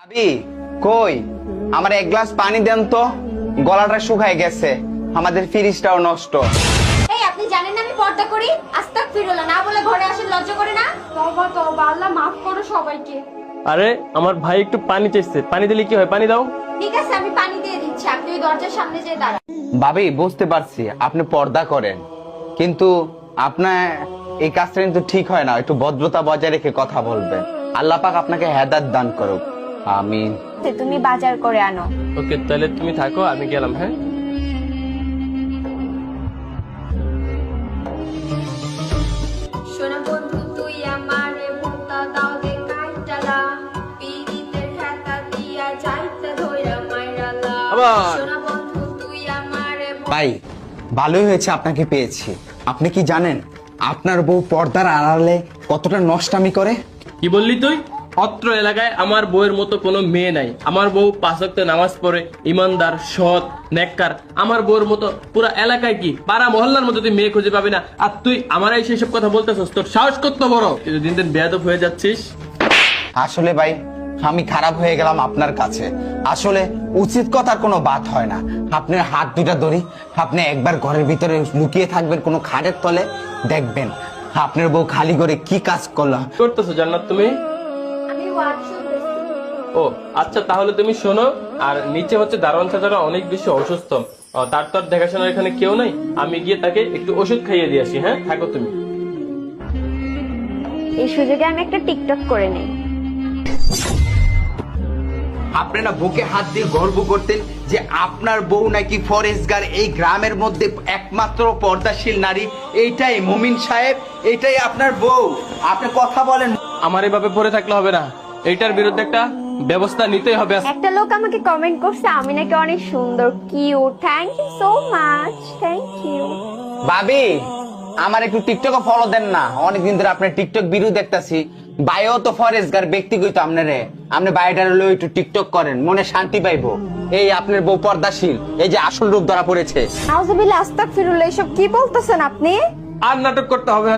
ভাবি কই আমার এক গ্লাস পানি দেন তো, গলাটা শুকায় গেছে, আমাদের ফ্রিজটাও নষ্ট। এই আপনি জানেন না আমি পর্দা করি? আস্তাগফিরুল্লাহ না বলে ঘরে আসেন, লজ্জা করে না? তওবা তওবা, আল্লাহ মাফ করো সবাইকে। আরে আমার ভাই একটু পানি চাইছে, পানি দিলে কি হয়? পানি দাও। ঠিক আছে আমি পানি দিয়ে দিচ্ছি, আপনি ওই দরজার সামনে যেয়ে দাঁড়ান। ভাবি বুঝতে পারছি আপনি পর্দা করেন, কিন্তু আপনার এই কাজটা কিন্তু ঠিক হয় না। একটু ভদ্রতা বজায় রেখে কথা বলবেন। আল্লাহ পাক আপনাকে হেদায়েত দান করুক, আমিন। তুমি বাজার করে আনো। ওকে, তাহলে তুমি থাকো, আমি গেলাম। হ্যাঁ, শোনা বন্ধু তুই আমারে ভোতা দাও দে কাইটালা, পিরিতের খাতা দিয়া যাইতে ধইরা মাইরালা। আবার। শোনা বন্ধু তুই আমারে ভাই ভালোই হয়েছে আপনাকে পেয়েছি। আপনি কি জানেন আপনার বউ পর্দার আড়ালে কতটা নষ্টামি করে? কি বললি তুই? অত্র এলাকায় আমার বউয়ের মতো কোনো মেয়ে নাই। আমার বউ 5 ওয়াক্ত নামাজ পড়ে, ইমানদার, সৎ, নেককার। আমার বউয়ের মতো পুরো এলাকায় কি পাড়া মহল্লার মতো তুই মেয়ে খুঁজে পাবি না। আর তুই আমার এই সেই সব কথা বলতেছস? তোর সাহস কত বড়! তুই দিন দিন বেয়াদব হয়ে যাচ্ছিস। আসলে ভাই আমি খারাপ হয়ে গেলাম আপনার কাছে। আসলে উচিত কথার কোনো বাত হয় না। আপনার হাত দুটা ধরি, আপনি একবার ঘরের ভিতরে লুকিয়ে থাকবেন কোনো খাটের তলে, দেখবেন আপনার বউ খালি করে কি কাজ করলো। করতেছো জান্নাত তুমি? আমি ওয়াজ শুনতেছি। ও আচ্ছা, তাহলে তুমি শোনো। আর নিচে হচ্ছে দারোয়ান চাচারা অনেক বেশি অসুস্থ, তার তো আর দেখাশোনার এখানে কেউ নাই। আমি গিয়ে তাকে একটু ওষুধ খাইয়ে দিয়ে আসি। হ্যাঁ, থাকো তুমি। এই সুযোগে আমি একটা টিকটক করে নেই। আপনি না বুকে হাত দিয়ে গর্ব করতেন যে আপনার বউ নাকি ফরেস্টগার, এই গ্রামের মধ্যে একমাত্র পর্দাশীল নারী, এইটাই মুমিন সাহেব, এইটাই আপনার বউ। আপনি কথা বলেন। আমার এভাবে পড়ে থাকলে হবে না, এইটার বিরুদ্ধে একটা ব্যবস্থা নিতেই হবে। একটা লোক আমাকে কমেন্ট করছে আমি নাকি অনেক সুন্দর, cute. Thank you so much, thank you. ভাবি আমার একটু টিকটকে ফলো দেন না, অনেকদিন ধরে আপনার টিকটক ভিডিও দেখতাছি। বায়ো তো ফরেস্টগার ব্যক্তি কইতো আপনারে, আপনি বায়োটার লই একটু টিকটক করেন, মনে শান্তি পাইবো। এই আপনার বউ পর্দাশীল, এই যে আসল রূপ ধরা পড়েছে। নাউজুবিল্লাহ, আস্তাগফিরুল্লাহ, এসব কি বলতেছেন আপনি? আর নাটক করতে হবে না।